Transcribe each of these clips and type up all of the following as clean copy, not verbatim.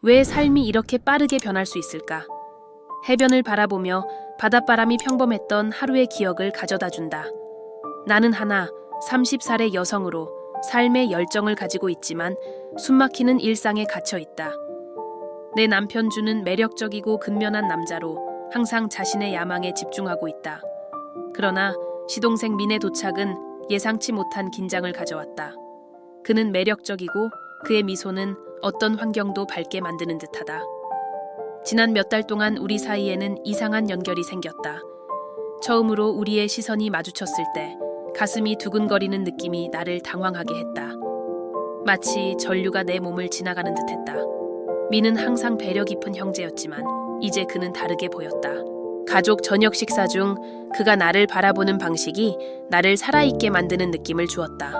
왜 삶이 이렇게 빠르게 변할 수 있을까? 해변을 바라보며 바닷바람이 평범했던 하루의 기억을 가져다 준다. 나는 하나 30살의 여성으로 삶의 열정을 가지고 있지만 숨막히는 일상에 갇혀 있다. 내 남편 주는 매력적이고 근면한 남자로 항상 자신의 야망에 집중하고 있다. 그러나 시동생 민의 도착은 예상치 못한 긴장을 가져왔다. 그는 매력적이고 그의 미소는 어떤 환경도 밝게 만드는 듯하다. 지난 몇 달 동안 우리 사이에는 이상한 연결이 생겼다. 처음으로 우리의 시선이 마주쳤을 때 가슴이 두근거리는 느낌이 나를 당황하게 했다. 마치 전류가 내 몸을 지나가는 듯했다. 민은 항상 배려 깊은 형제였지만 이제 그는 다르게 보였다. 가족 저녁 식사 중 그가 나를 바라보는 방식이 나를 살아있게 만드는 느낌을 주었다.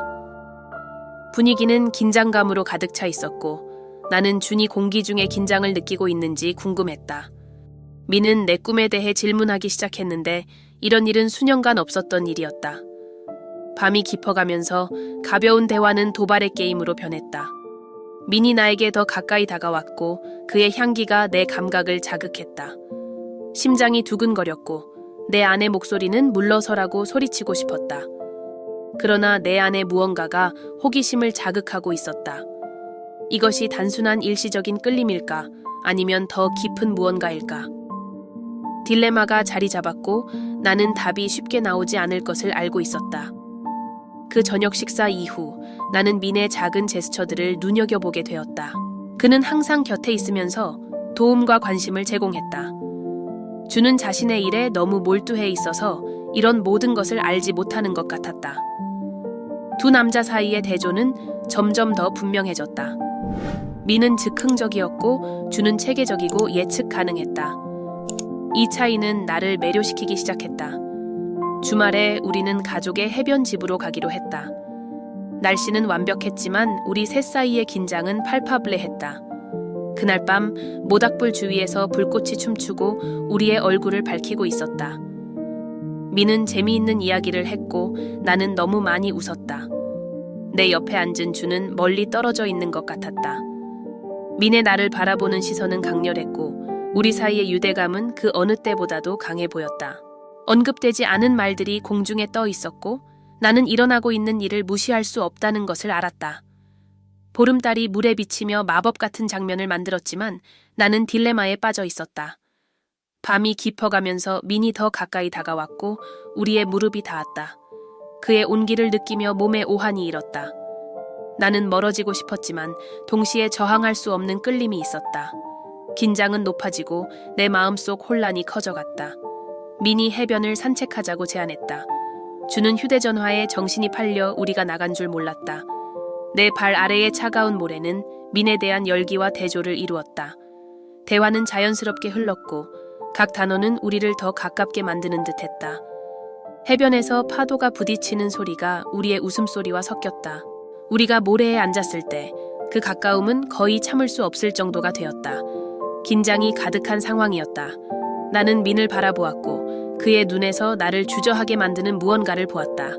분위기는 긴장감으로 가득 차 있었고 나는 준이 공기 중에 긴장을 느끼고 있는지 궁금했다. 민은 내 꿈에 대해 질문하기 시작했는데 이런 일은 수년간 없었던 일이었다. 밤이 깊어가면서 가벼운 대화는 도발의 게임으로 변했다. 민이 나에게 더 가까이 다가왔고 그의 향기가 내 감각을 자극했다. 심장이 두근거렸고 내 안의 목소리는 물러서라고 소리치고 싶었다. 그러나 내 안의 무언가가 호기심을 자극하고 있었다. 이것이 단순한 일시적인 끌림일까? 아니면 더 깊은 무언가일까? 딜레마가 자리 잡았고 나는 답이 쉽게 나오지 않을 것을 알고 있었다. 그 저녁 식사 이후 나는 민의 작은 제스처들을 눈여겨보게 되었다. 그는 항상 곁에 있으면서 도움과 관심을 제공했다. 주는 자신의 일에 너무 몰두해 있어서 이런 모든 것을 알지 못하는 것 같았다. 두 남자 사이의 대조는 점점 더 분명해졌다. 민은 즉흥적이었고 주는 체계적이고 예측 가능했다. 이 차이는 나를 매료시키기 시작했다. 주말에 우리는 가족의 해변 집으로 가기로 했다. 날씨는 완벽했지만 우리 셋 사이의 긴장은 팔파블레했다. 그날 밤 모닥불 주위에서 불꽃이 춤추고 우리의 얼굴을 밝히고 있었다. 민은 재미있는 이야기를 했고 나는 너무 많이 웃었다. 내 옆에 앉은 주는 멀리 떨어져 있는 것 같았다. 민의 나를 바라보는 시선은 강렬했고 우리 사이의 유대감은 그 어느 때보다도 강해 보였다. 언급되지 않은 말들이 공중에 떠 있었고 나는 일어나고 있는 일을 무시할 수 없다는 것을 알았다. 보름달이 물에 비치며 마법 같은 장면을 만들었지만 나는 딜레마에 빠져 있었다. 밤이 깊어가면서 민이 더 가까이 다가왔고 우리의 무릎이 닿았다. 그의 온기를 느끼며 몸에 오한이 일었다. 나는 멀어지고 싶었지만 동시에 저항할 수 없는 끌림이 있었다. 긴장은 높아지고 내 마음속 혼란이 커져갔다. 민이 해변을 산책하자고 제안했다. 주는 휴대전화에 정신이 팔려 우리가 나간 줄 몰랐다. 내 발 아래의 차가운 모래는 민에 대한 열기와 대조를 이루었다. 대화는 자연스럽게 흘렀고 각 단어는 우리를 더 가깝게 만드는 듯했다. 해변에서 파도가 부딪히는 소리가 우리의 웃음소리와 섞였다. 우리가 모래에 앉았을 때 그 가까움은 거의 참을 수 없을 정도가 되었다. 긴장이 가득한 상황이었다. 나는 민을 바라보았고 그의 눈에서 나를 주저하게 만드는 무언가를 보았다.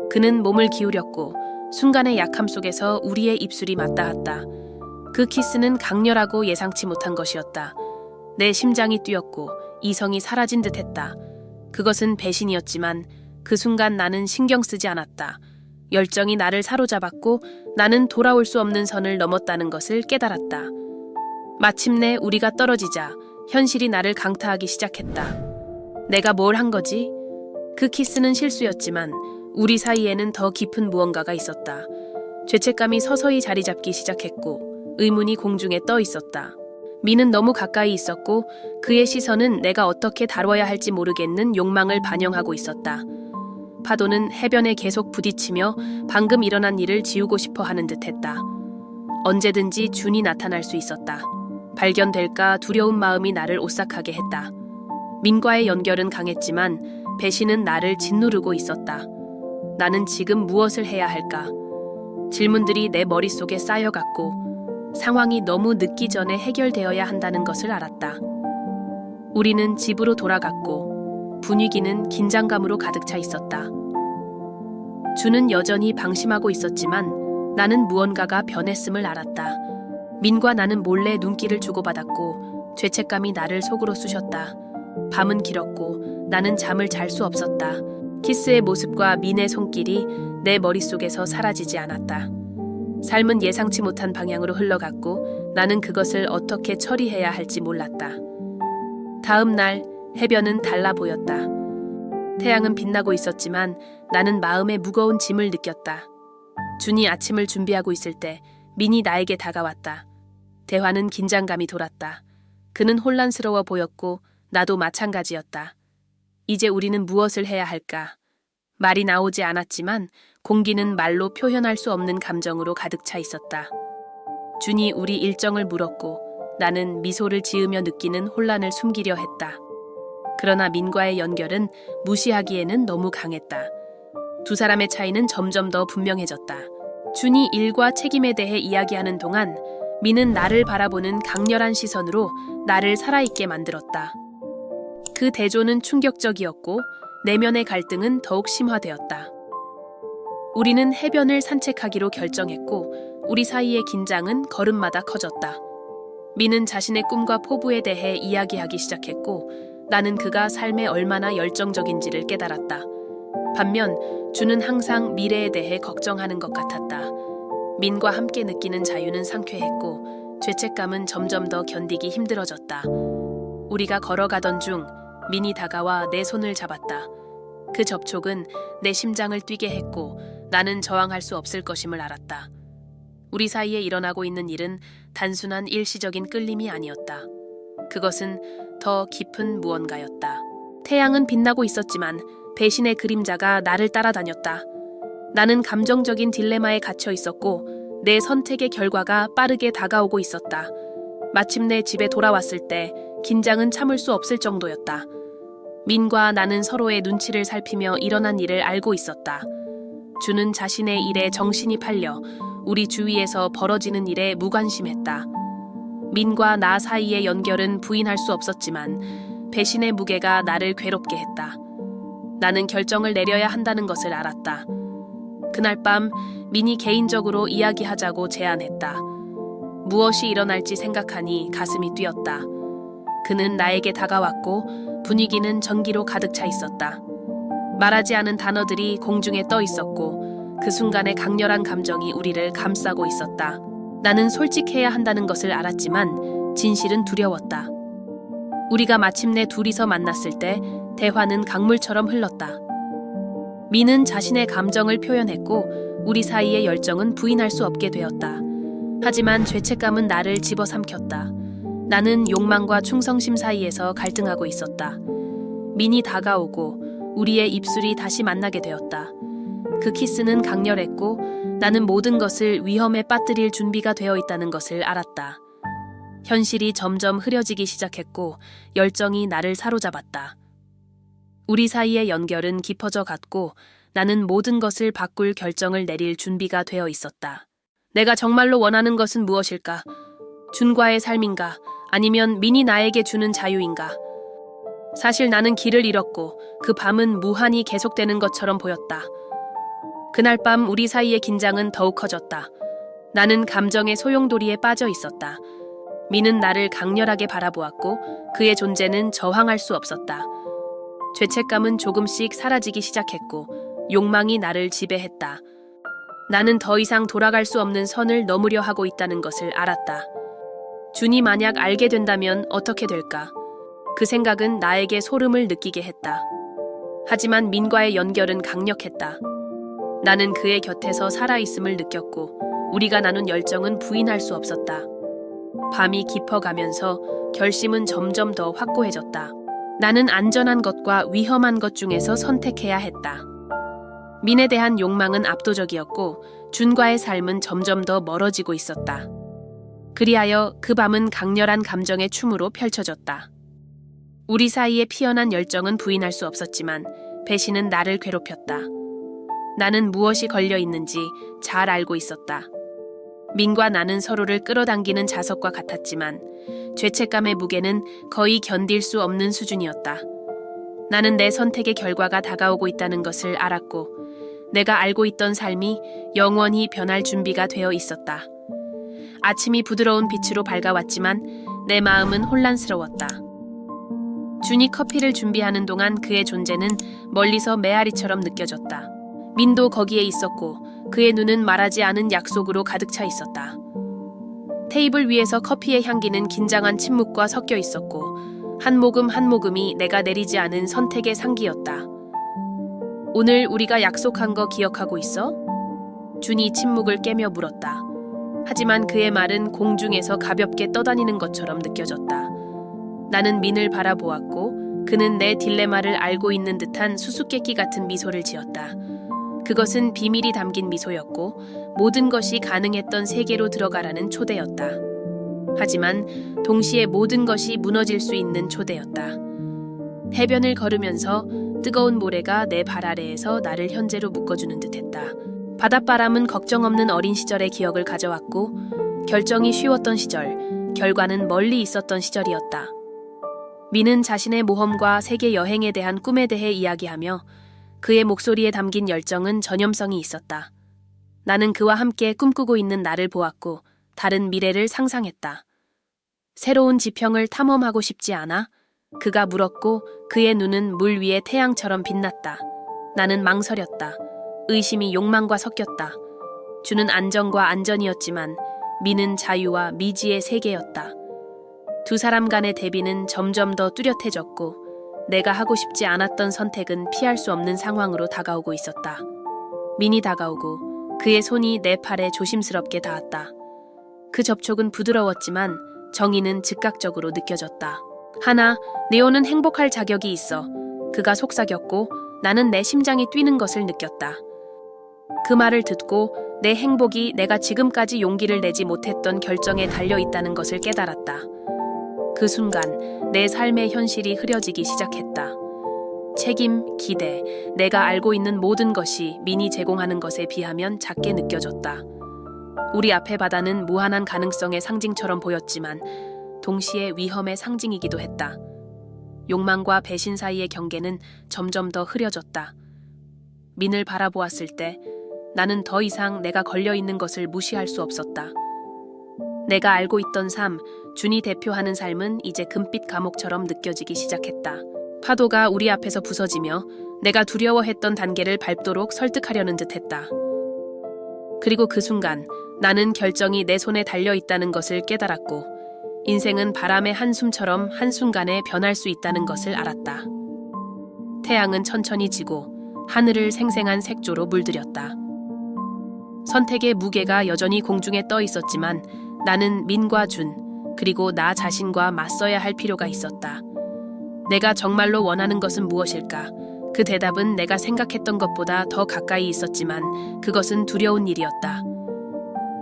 그는 몸을 기울였고 순간의 약함 속에서 우리의 입술이 맞닿았다. 그 키스는 강렬하고 예상치 못한 것이었다. 내 심장이 뛰었고 이성이 사라진 듯했다. 그것은 배신이었지만 그 순간 나는 신경 쓰지 않았다. 열정이 나를 사로잡았고 나는 돌아올 수 없는 선을 넘었다는 것을 깨달았다. 마침내 우리가 떨어지자 현실이 나를 강타하기 시작했다. 내가 뭘 한 거지? 그 키스는 실수였지만 우리 사이에는 더 깊은 무언가가 있었다. 죄책감이 서서히 자리 잡기 시작했고 의문이 공중에 떠 있었다. 민은 너무 가까이 있었고 그의 시선은 내가 어떻게 다뤄야 할지 모르겠는 욕망을 반영하고 있었다. 파도는 해변에 계속 부딪히며 방금 일어난 일을 지우고 싶어 하는 듯했다. 언제든지 준이 나타날 수 있었다. 발견될까 두려운 마음이 나를 오싹하게 했다. 민과의 연결은 강했지만 배신은 나를 짓누르고 있었다. 나는 지금 무엇을 해야 할까? 질문들이 내 머릿속에 쌓여갔고 상황이 너무 늦기 전에 해결되어야 한다는 것을 알았다. 우리는 집으로 돌아갔고 분위기는 긴장감으로 가득 차 있었다. 주는 여전히 방심하고 있었지만 나는 무언가가 변했음을 알았다. 민과 나는 몰래 눈길을 주고받았고 죄책감이 나를 속으로 쑤셨다. 밤은 길었고 나는 잠을 잘 수 없었다. 키스의 모습과 민의 손길이 내 머릿속에서 사라지지 않았다. 삶은 예상치 못한 방향으로 흘러갔고 나는 그것을 어떻게 처리해야 할지 몰랐다. 다음 날 해변은 달라 보였다. 태양은 빛나고 있었지만 나는 마음에 무거운 짐을 느꼈다. 준이 아침을 준비하고 있을 때 민이 나에게 다가왔다. 대화는 긴장감이 돌았다. 그는 혼란스러워 보였고 나도 마찬가지였다. 이제 우리는 무엇을 해야 할까? 말이 나오지 않았지만 공기는 말로 표현할 수 없는 감정으로 가득 차 있었다. 준이 우리 일정을 물었고 나는 미소를 지으며 느끼는 혼란을 숨기려 했다. 그러나 민과의 연결은 무시하기에는 너무 강했다. 두 사람의 차이는 점점 더 분명해졌다. 준이 일과 책임에 대해 이야기하는 동안 민은 나를 바라보는 강렬한 시선으로 나를 살아있게 만들었다. 그 대조는 충격적이었고 내면의 갈등은 더욱 심화되었다. 우리는 해변을 산책하기로 결정했고 우리 사이의 긴장은 걸음마다 커졌다. 민은 자신의 꿈과 포부에 대해 이야기하기 시작했고 나는 그가 삶에 얼마나 열정적인지를 깨달았다. 반면 준은 항상 미래에 대해 걱정하는 것 같았다. 민과 함께 느끼는 자유는 상쾌했고 죄책감은 점점 더 견디기 힘들어졌다. 우리가 걸어가던 중 민이 다가와 내 손을 잡았다. 그 접촉은 내 심장을 뛰게 했고 나는 저항할 수 없을 것임을 알았다. 우리 사이에 일어나고 있는 일은 단순한 일시적인 끌림이 아니었다. 그것은 더 깊은 무언가였다. 태양은 빛나고 있었지만 배신의 그림자가 나를 따라다녔다. 나는 감정적인 딜레마에 갇혀 있었고 내 선택의 결과가 빠르게 다가오고 있었다. 마침내 집에 돌아왔을 때 긴장은 참을 수 없을 정도였다. 민과 나는 서로의 눈치를 살피며 일어난 일을 알고 있었다. 준은 자신의 일에 정신이 팔려 우리 주위에서 벌어지는 일에 무관심했다. 민과 나 사이의 연결은 부인할 수 없었지만 배신의 무게가 나를 괴롭게 했다. 나는 결정을 내려야 한다는 것을 알았다. 그날 밤 민이 개인적으로 이야기하자고 제안했다. 무엇이 일어날지 생각하니 가슴이 뛰었다. 그는 나에게 다가왔고 분위기는 전기로 가득 차 있었다. 말하지 않은 단어들이 공중에 떠 있었고 그 순간의 강렬한 감정이 우리를 감싸고 있었다. 나는 솔직해야 한다는 것을 알았지만 진실은 두려웠다. 우리가 마침내 둘이서 만났을 때 대화는 강물처럼 흘렀다. 민은 자신의 감정을 표현했고 우리 사이의 열정은 부인할 수 없게 되었다. 하지만 죄책감은 나를 집어삼켰다. 나는 욕망과 충성심 사이에서 갈등하고 있었다. 민이 다가오고 우리의 입술이 다시 만나게 되었다. 그 키스는 강렬했고 나는 모든 것을 위험에 빠뜨릴 준비가 되어 있다는 것을 알았다. 현실이 점점 흐려지기 시작했고 열정이 나를 사로잡았다. 우리 사이의 연결은 깊어져 갔고 나는 모든 것을 바꿀 결정을 내릴 준비가 되어 있었다. 내가 정말로 원하는 것은 무엇일까? 준과의 삶인가? 아니면 민이 나에게 주는 자유인가? 사실 나는 길을 잃었고 그 밤은 무한히 계속되는 것처럼 보였다. 그날 밤 우리 사이의 긴장은 더욱 커졌다. 나는 감정의 소용돌이에 빠져 있었다. 민은 나를 강렬하게 바라보았고 그의 존재는 저항할 수 없었다. 죄책감은 조금씩 사라지기 시작했고 욕망이 나를 지배했다. 나는 더 이상 돌아갈 수 없는 선을 넘으려 하고 있다는 것을 알았다. 준이 만약 알게 된다면 어떻게 될까? 그 생각은 나에게 소름을 느끼게 했다. 하지만 민과의 연결은 강력했다. 나는 그의 곁에서 살아있음을 느꼈고 우리가 나눈 열정은 부인할 수 없었다. 밤이 깊어가면서 결심은 점점 더 확고해졌다. 나는 안전한 것과 위험한 것 중에서 선택해야 했다. 민에 대한 욕망은 압도적이었고 준과의 삶은 점점 더 멀어지고 있었다. 그리하여 그 밤은 강렬한 감정의 춤으로 펼쳐졌다. 우리 사이에 피어난 열정은 부인할 수 없었지만 배신은 나를 괴롭혔다. 나는 무엇이 걸려 있는지 잘 알고 있었다. 민과 나는 서로를 끌어당기는 자석과 같았지만 죄책감의 무게는 거의 견딜 수 없는 수준이었다. 나는 내 선택의 결과가 다가오고 있다는 것을 알았고 내가 알고 있던 삶이 영원히 변할 준비가 되어 있었다. 아침이 부드러운 빛으로 밝아왔지만 내 마음은 혼란스러웠다. 준이 커피를 준비하는 동안 그의 존재는 멀리서 메아리처럼 느껴졌다. 민도 거기에 있었고 그의 눈은 말하지 않은 약속으로 가득 차 있었다. 테이블 위에서 커피의 향기는 긴장한 침묵과 섞여 있었고 한 모금 한 모금이 내가 내리지 않은 선택의 상기였다. 오늘 우리가 약속한 거 기억하고 있어? 준이 침묵을 깨며 물었다. 하지만 그의 말은 공중에서 가볍게 떠다니는 것처럼 느껴졌다. 나는 민을 바라보았고 그는 내 딜레마를 알고 있는 듯한 수수께끼 같은 미소를 지었다. 그것은 비밀이 담긴 미소였고 모든 것이 가능했던 세계로 들어가라는 초대였다. 하지만 동시에 모든 것이 무너질 수 있는 초대였다. 해변을 걸으면서 뜨거운 모래가 내 발 아래에서 나를 현재로 묶어주는 듯했다. 바닷바람은 걱정 없는 어린 시절의 기억을 가져왔고 결정이 쉬웠던 시절, 결과는 멀리 있었던 시절이었다. 민은 자신의 모험과 세계 여행에 대한 꿈에 대해 이야기하며 그의 목소리에 담긴 열정은 전염성이 있었다. 나는 그와 함께 꿈꾸고 있는 나를 보았고 다른 미래를 상상했다. 새로운 지평을 탐험하고 싶지 않아? 그가 물었고 그의 눈은 물 위의 태양처럼 빛났다. 나는 망설였다. 의심이 욕망과 섞였다. 주는 안정과 안전이었지만 미는 자유와 미지의 세계였다. 두 사람 간의 대비는 점점 더 뚜렷해졌고 내가 하고 싶지 않았던 선택은 피할 수 없는 상황으로 다가오고 있었다. 민이 다가오고 그의 손이 내 팔에 조심스럽게 닿았다. 그 접촉은 부드러웠지만 정의는 즉각적으로 느껴졌다. 하나, 네오는 행복할 자격이 있어. 그가 속삭였고 나는 내 심장이 뛰는 것을 느꼈다. 그 말을 듣고 내 행복이 내가 지금까지 용기를 내지 못했던 결정에 달려있다는 것을 깨달았다. 그 순간 내 삶의 현실이 흐려지기 시작했다. 책임, 기대, 내가 알고 있는 모든 것이 민이 제공하는 것에 비하면 작게 느껴졌다. 우리 앞의 바다는 무한한 가능성의 상징처럼 보였지만 동시에 위험의 상징이기도 했다. 욕망과 배신 사이의 경계는 점점 더 흐려졌다. 민을 바라보았을 때 나는 더 이상 내가 걸려있는 것을 무시할 수 없었다. 내가 알고 있던 삶, 준이 대표하는 삶은 이제 금빛 감옥처럼 느껴지기 시작했다. 파도가 우리 앞에서 부서지며 내가 두려워했던 단계를 밟도록 설득하려는 듯했다. 그리고 그 순간 나는 결정이 내 손에 달려있다는 것을 깨달았고 인생은 바람의 한숨처럼 한순간에 변할 수 있다는 것을 알았다. 태양은 천천히 지고 하늘을 생생한 색조로 물들였다. 선택의 무게가 여전히 공중에 떠 있었지만 나는 민과 준, 그리고 나 자신과 맞서야 할 필요가 있었다. 내가 정말로 원하는 것은 무엇일까? 그 대답은 내가 생각했던 것보다 더 가까이 있었지만 그것은 두려운 일이었다.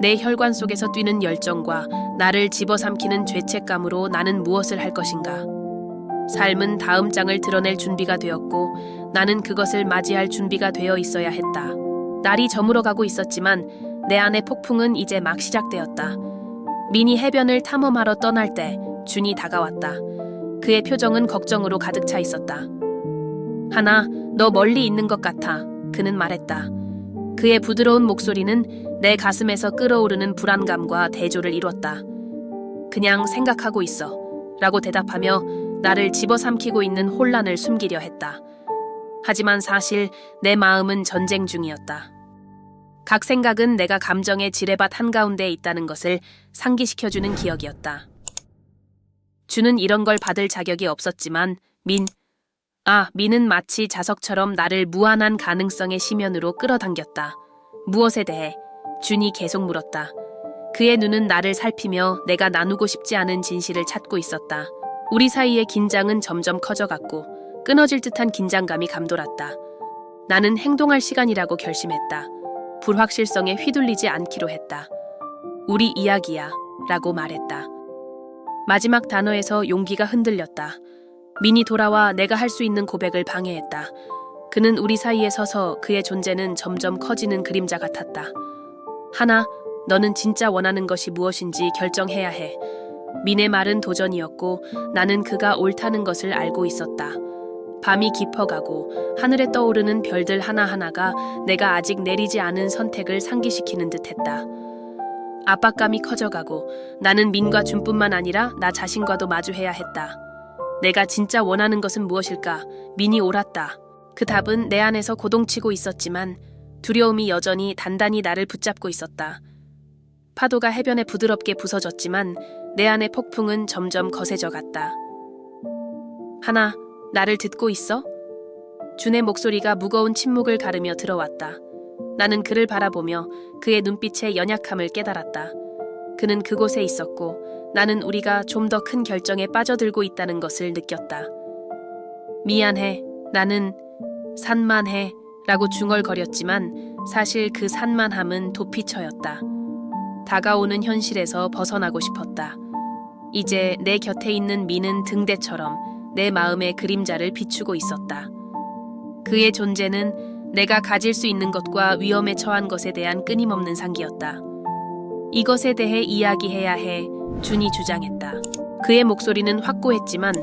내 혈관 속에서 뛰는 열정과 나를 집어삼키는 죄책감으로 나는 무엇을 할 것인가? 삶은 다음 장을 드러낼 준비가 되었고 나는 그것을 맞이할 준비가 되어 있어야 했다. 날이 저물어가고 있었지만 내 안의 폭풍은 이제 막 시작되었다. 민이 해변을 탐험하러 떠날 때 준이 다가왔다. 그의 표정은 걱정으로 가득 차 있었다. 하나, 너 멀리 있는 것 같아. 그는 말했다. 그의 부드러운 목소리는 내 가슴에서 끓어오르는 불안감과 대조를 이뤘다. 그냥 생각하고 있어. 라고 대답하며 나를 집어삼키고 있는 혼란을 숨기려 했다. 하지만 사실 내 마음은 전쟁 중이었다. 각 생각은 내가 감정의 지뢰밭 한가운데에 있다는 것을 상기시켜주는 기억이었다. 주는 이런 걸 받을 자격이 없었지만 민은 마치 자석처럼 나를 무한한 가능성의 심연으로 끌어당겼다. 무엇에 대해? 준이 계속 물었다. 그의 눈은 나를 살피며 내가 나누고 싶지 않은 진실을 찾고 있었다. 우리 사이의 긴장은 점점 커져갔고 끊어질 듯한 긴장감이 감돌았다. 나는 행동할 시간이라고 결심했다. 불확실성에 휘둘리지 않기로 했다. 우리 이야기야 라고 말했다. 마지막 단어에서 용기가 흔들렸다. 민이 돌아와 내가 할 수 있는 고백을 방해했다. 그는 우리 사이에 서서 그의 존재는 점점 커지는 그림자 같았다. 하나, 너는 진짜 원하는 것이 무엇인지 결정해야 해. 민의 말은 도전이었고 나는 그가 옳다는 것을 알고 있었다. 밤이 깊어가고 하늘에 떠오르는 별들 하나하나가 내가 아직 내리지 않은 선택을 상기시키는 듯했다. 압박감이 커져가고 나는 민과 준뿐만 아니라 나 자신과도 마주해야 했다. 내가 진짜 원하는 것은 무엇일까? 민이 옳았다. 그 답은 내 안에서 고동치고 있었지만 두려움이 여전히 단단히 나를 붙잡고 있었다. 파도가 해변에 부드럽게 부서졌지만 내 안의 폭풍은 점점 거세져 갔다. 하나, 나를 듣고 있어? 준의 목소리가 무거운 침묵을 가르며 들어왔다. 나는 그를 바라보며 그의 눈빛의 연약함을 깨달았다. 그는 그곳에 있었고 나는 우리가 좀 더 큰 결정에 빠져들고 있다는 것을 느꼈다. 미안해, 나는 산만해 라고 중얼거렸지만 사실 그 산만함은 도피처였다. 다가오는 현실에서 벗어나고 싶었다. 이제 내 곁에 있는 미는 등대처럼 내 마음의 그림자를 비추고 있었다. 그의 존재는 내가 가질 수 있는 것과 위험에 처한 것에 대한 끊임없는 상기였다. 이것에 대해 이야기해야 해, 준이 주장했다. 그의 목소리는 확고했지만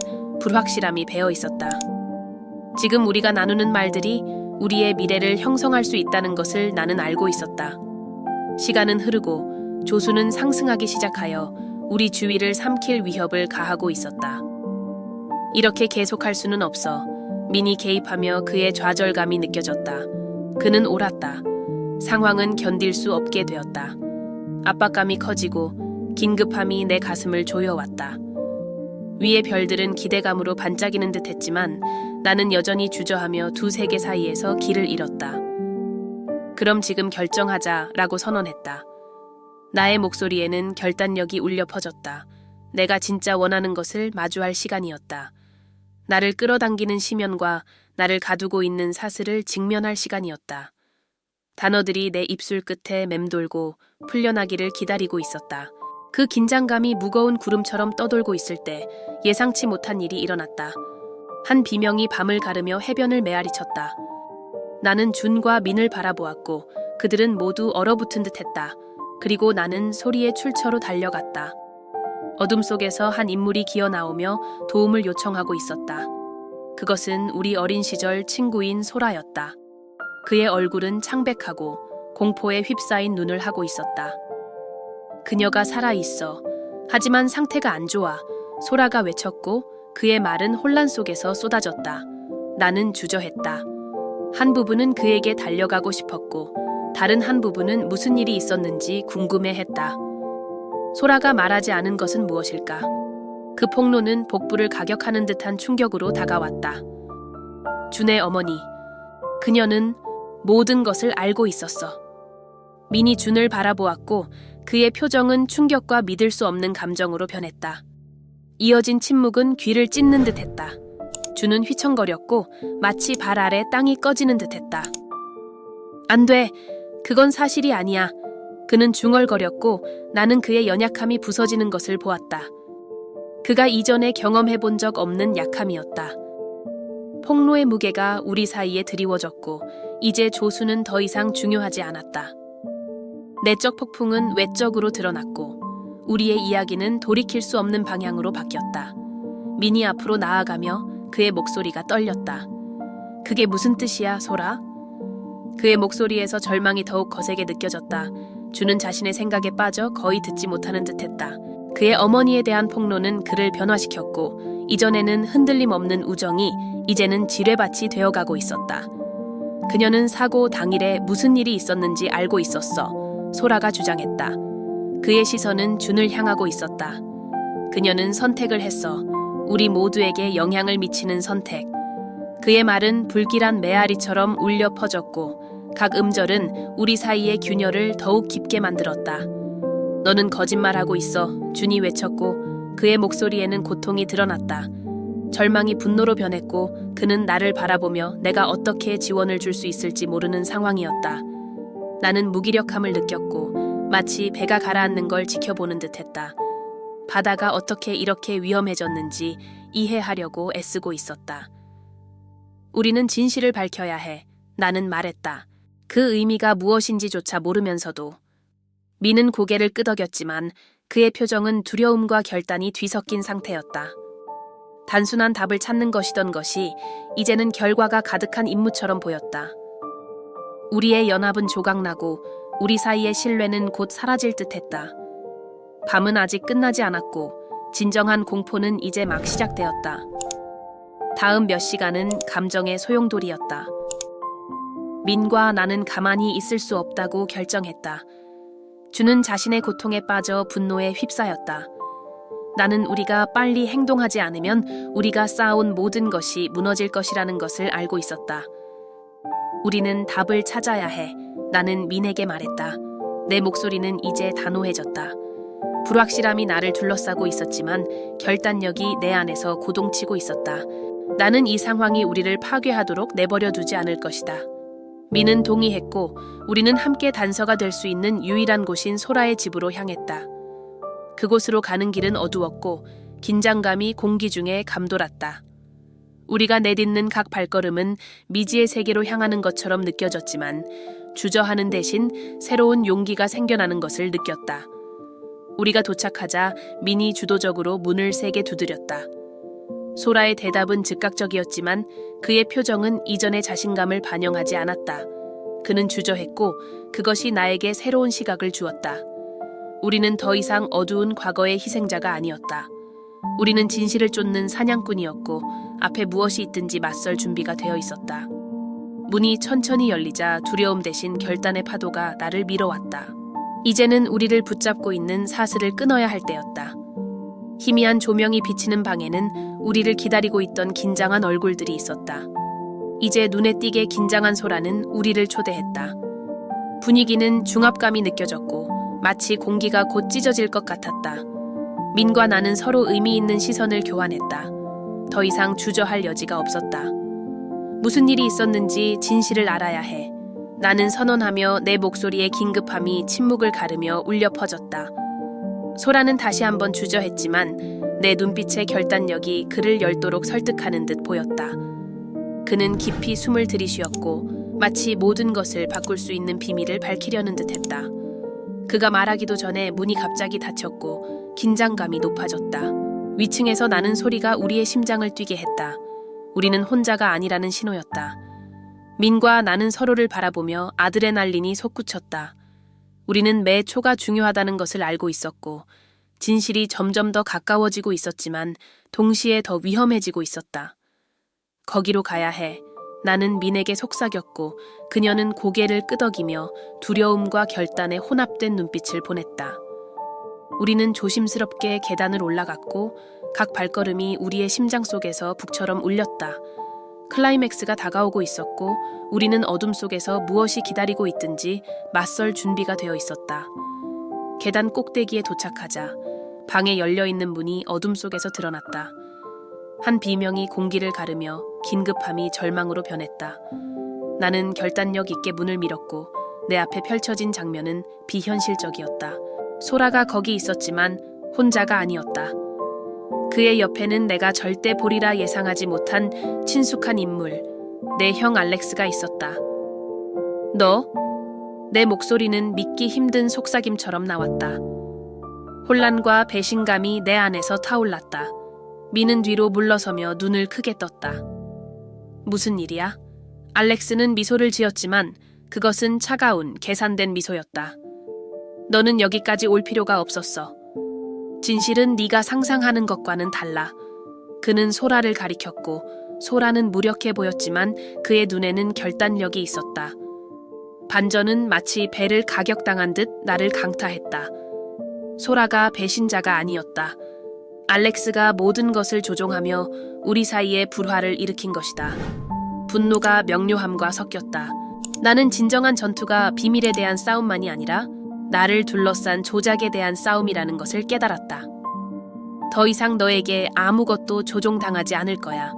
불확실함이 배어 있었다. 지금 우리가 나누는 말들이 우리의 미래를 형성할 수 있다는 것을 나는 알고 있었다. 시간은 흐르고 조수는 상승하기 시작하여 우리 주위를 삼킬 위협을 가하고 있었다. 이렇게 계속할 수는 없어. 민이 개입하며 그의 좌절감이 느껴졌다. 그는 옳았다. 상황은 견딜 수 없게 되었다. 압박감이 커지고 긴급함이 내 가슴을 조여왔다. 위의 별들은 기대감으로 반짝이는 듯 했지만 나는 여전히 주저하며 두 세계 사이에서 길을 잃었다. 그럼 지금 결정하자라고 선언했다. 나의 목소리에는 결단력이 울려 퍼졌다. 내가 진짜 원하는 것을 마주할 시간이었다. 나를 끌어당기는 심연과 나를 가두고 있는 사슬을 직면할 시간이었다. 단어들이 내 입술 끝에 맴돌고 풀려나기를 기다리고 있었다. 그 긴장감이 무거운 구름처럼 떠돌고 있을 때 예상치 못한 일이 일어났다. 한 비명이 밤을 가르며 해변을 메아리쳤다. 나는 준과 민을 바라보았고 그들은 모두 얼어붙은 듯했다. 그리고 나는 소리의 출처로 달려갔다. 어둠 속에서 한 인물이 기어 나오며 도움을 요청하고 있었다. 그것은 우리 어린 시절 친구인 소라였다. 그의 얼굴은 창백하고 공포에 휩싸인 눈을 하고 있었다. 그녀가 살아있어. 하지만 상태가 안 좋아. 소라가 외쳤고 그의 말은 혼란 속에서 쏟아졌다. 나는 주저했다. 한 부분은 그에게 달려가고 싶었고 다른 한 부분은 무슨 일이 있었는지 궁금해했다. 소라가 말하지 않은 것은 무엇일까? 그 폭로는 복부를 가격하는 듯한 충격으로 다가왔다. 준의 어머니. 그녀는 모든 것을 알고 있었어. 민이 준을 바라보았고 그의 표정은 충격과 믿을 수 없는 감정으로 변했다. 이어진 침묵은 귀를 찢는 듯했다. 준은 휘청거렸고 마치 발 아래 땅이 꺼지는 듯했다. 안 돼. 그건 사실이 아니야. 그는 중얼거렸고 나는 그의 연약함이 부서지는 것을 보았다. 그가 이전에 경험해본 적 없는 약함이었다. 폭로의 무게가 우리 사이에 드리워졌고 이제 조수는 더 이상 중요하지 않았다. 내적 폭풍은 외적으로 드러났고 우리의 이야기는 돌이킬 수 없는 방향으로 바뀌었다. 민이 앞으로 나아가며 그의 목소리가 떨렸다. 그게 무슨 뜻이야, 소라? 그의 목소리에서 절망이 더욱 거세게 느껴졌다. 준은 자신의 생각에 빠져 거의 듣지 못하는 듯했다. 그의 어머니에 대한 폭로는 그를 변화시켰고 이전에는 흔들림 없는 우정이 이제는 지뢰밭이 되어가고 있었다. 그녀는 사고 당일에 무슨 일이 있었는지 알고 있었어. 소라가 주장했다. 그의 시선은 준을 향하고 있었다. 그녀는 선택을 했어. 우리 모두에게 영향을 미치는 선택. 그의 말은 불길한 메아리처럼 울려 퍼졌고 각 음절은 우리 사이의 균열을 더욱 깊게 만들었다. 너는 거짓말하고 있어. 준이 외쳤고 그의 목소리에는 고통이 드러났다. 절망이 분노로 변했고 그는 나를 바라보며 내가 어떻게 지원을 줄 수 있을지 모르는 상황이었다. 나는 무기력함을 느꼈고 마치 배가 가라앉는 걸 지켜보는 듯했다. 바다가 어떻게 이렇게 위험해졌는지 이해하려고 애쓰고 있었다. 우리는 진실을 밝혀야 해. 나는 말했다. 그 의미가 무엇인지조차 모르면서도. 민은 고개를 끄덕였지만 그의 표정은 두려움과 결단이 뒤섞인 상태였다. 단순한 답을 찾는 것이던 것이 이제는 결과가 가득한 임무처럼 보였다. 우리의 연합은 조각나고 우리 사이의 신뢰는 곧 사라질 듯했다. 밤은 아직 끝나지 않았고 진정한 공포는 이제 막 시작되었다. 다음 몇 시간은 감정의 소용돌이였다. 민과 나는 가만히 있을 수 없다고 결정했다. 주는 자신의 고통에 빠져 분노에 휩싸였다. 나는 우리가 빨리 행동하지 않으면 우리가 쌓아온 모든 것이 무너질 것이라는 것을 알고 있었다. 우리는 답을 찾아야 해. 나는 민에게 말했다. 내 목소리는 이제 단호해졌다. 불확실함이 나를 둘러싸고 있었지만 결단력이 내 안에서 고동치고 있었다. 나는 이 상황이 우리를 파괴하도록 내버려 두지 않을 것이다. 민은 동의했고 우리는 함께 단서가 될 수 있는 유일한 곳인 소라의 집으로 향했다. 그곳으로 가는 길은 어두웠고 긴장감이 공기 중에 감돌았다. 우리가 내딛는 각 발걸음은 미지의 세계로 향하는 것처럼 느껴졌지만 주저하는 대신 새로운 용기가 생겨나는 것을 느꼈다. 우리가 도착하자 민이 주도적으로 문을 세게 두드렸다. 소라의 대답은 즉각적이었지만 그의 표정은 이전의 자신감을 반영하지 않았다. 그는 주저했고 그것이 나에게 새로운 시각을 주었다. 우리는 더 이상 어두운 과거의 희생자가 아니었다. 우리는 진실을 쫓는 사냥꾼이었고 앞에 무엇이 있든지 맞설 준비가 되어 있었다. 문이 천천히 열리자 두려움 대신 결단의 파도가 나를 밀어왔다. 이제는 우리를 붙잡고 있는 사슬을 끊어야 할 때였다. 희미한 조명이 비치는 방에는 우리를 기다리고 있던 긴장한 얼굴들이 있었다. 이제 눈에 띄게 긴장한 소라는 우리를 초대했다. 분위기는 중압감이 느껴졌고 마치 공기가 곧 찢어질 것 같았다. 민과 나는 서로 의미 있는 시선을 교환했다. 더 이상 주저할 여지가 없었다. 무슨 일이 있었는지 진실을 알아야 해. 나는 선언하며 내 목소리의 긴급함이 침묵을 가르며 울려 퍼졌다. 소라는 다시 한번 주저했지만 내 눈빛의 결단력이 그를 열도록 설득하는 듯 보였다. 그는 깊이 숨을 들이쉬었고 마치 모든 것을 바꿀 수 있는 비밀을 밝히려는 듯했다. 그가 말하기도 전에 문이 갑자기 닫혔고 긴장감이 높아졌다. 위층에서 나는 소리가 우리의 심장을 뛰게 했다. 우리는 혼자가 아니라는 신호였다. 민과 나는 서로를 바라보며 아드레날린이 솟구쳤다. 우리는 매 초가 중요하다는 것을 알고 있었고 진실이 점점 더 가까워지고 있었지만 동시에 더 위험해지고 있었다. 거기로 가야 해. 나는 민에게 속삭였고 그녀는 고개를 끄덕이며 두려움과 결단에 혼합된 눈빛을 보냈다. 우리는 조심스럽게 계단을 올라갔고 각 발걸음이 우리의 심장 속에서 북처럼 울렸다. 클라이맥스가 다가오고 있었고 우리는 어둠 속에서 무엇이 기다리고 있든지 맞설 준비가 되어 있었다. 계단 꼭대기에 도착하자 방에 열려있는 문이 어둠 속에서 드러났다. 한 비명이 공기를 가르며 긴급함이 절망으로 변했다. 나는 결단력 있게 문을 밀었고 내 앞에 펼쳐진 장면은 비현실적이었다. 소라가 거기 있었지만 혼자가 아니었다. 그의 옆에는 내가 절대 보리라 예상하지 못한 친숙한 인물, 내 형 알렉스가 있었다. 너? 내 목소리는 믿기 힘든 속삭임처럼 나왔다. 혼란과 배신감이 내 안에서 타올랐다. 미는 뒤로 물러서며 눈을 크게 떴다. 무슨 일이야? 알렉스는 미소를 지었지만 그것은 차가운, 계산된 미소였다. 너는 여기까지 올 필요가 없었어. 진실은 네가 상상하는 것과는 달라. 그는 소라를 가리켰고 소라는 무력해 보였지만 그의 눈에는 결단력이 있었다. 반전은 마치 배를 가격당한 듯 나를 강타했다. 소라가 배신자가 아니었다. 알렉스가 모든 것을 조종하며 우리 사이에 불화를 일으킨 것이다. 분노가 명료함과 섞였다. 나는 진정한 전투가 비밀에 대한 싸움만이 아니라 나를 둘러싼 조작에 대한 싸움이라는 것을 깨달았다. 더 이상 너에게 아무것도 조종당하지 않을 거야.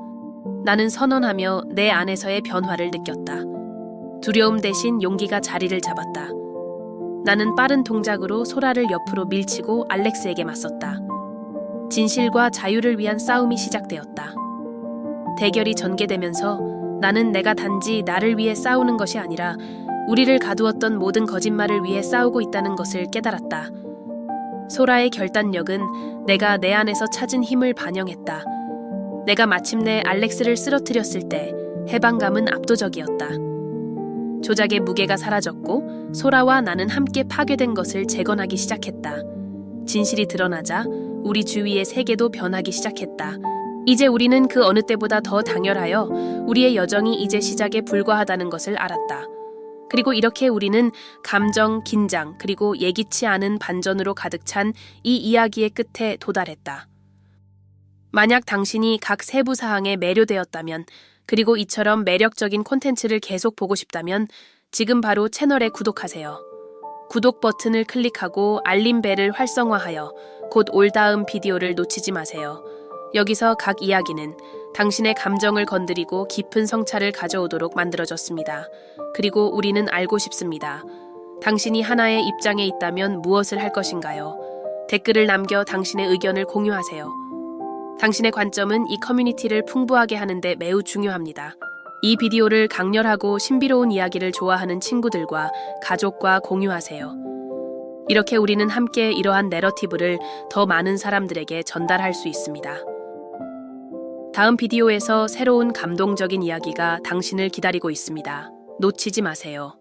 나는 선언하며 내 안에서의 변화를 느꼈다. 두려움 대신 용기가 자리를 잡았다. 나는 빠른 동작으로 소라를 옆으로 밀치고 알렉스에게 맞섰다. 진실과 자유를 위한 싸움이 시작되었다. 대결이 전개되면서 나는 내가 단지 나를 위해 싸우는 것이 아니라 우리를 가두었던 모든 거짓말을 위해 싸우고 있다는 것을 깨달았다. 소라의 결단력은 내가 내 안에서 찾은 힘을 반영했다. 내가 마침내 알렉스를 쓰러뜨렸을 때 해방감은 압도적이었다. 조작의 무게가 사라졌고 소라와 나는 함께 파괴된 것을 재건하기 시작했다. 진실이 드러나자 우리 주위의 세계도 변하기 시작했다. 이제 우리는 그 어느 때보다 더 당열하여 우리의 여정이 이제 시작에 불과하다는 것을 알았다. 그리고 이렇게 우리는 감정, 긴장, 그리고 예기치 않은 반전으로 가득 찬 이 이야기의 끝에 도달했다. 만약 당신이 각 세부 사항에 매료되었다면, 그리고 이처럼 매력적인 콘텐츠를 계속 보고 싶다면 지금 바로 채널에 구독하세요. 구독 버튼을 클릭하고 알림벨을 활성화하여 곧 올 다음 비디오를 놓치지 마세요. 여기서 각 이야기는 당신의 감정을 건드리고 깊은 성찰을 가져오도록 만들어졌습니다. 그리고 우리는 알고 싶습니다. 당신이 하나의 입장에 있다면 무엇을 할 것인가요? 댓글을 남겨 당신의 의견을 공유하세요. 당신의 관점은 이 커뮤니티를 풍부하게 하는데 매우 중요합니다. 이 비디오를 강렬하고 신비로운 이야기를 좋아하는 친구들과 가족과 공유하세요. 이렇게 우리는 함께 이러한 내러티브를 더 많은 사람들에게 전달할 수 있습니다. 다음 비디오에서 새로운 감동적인 이야기가 당신을 기다리고 있습니다. 놓치지 마세요.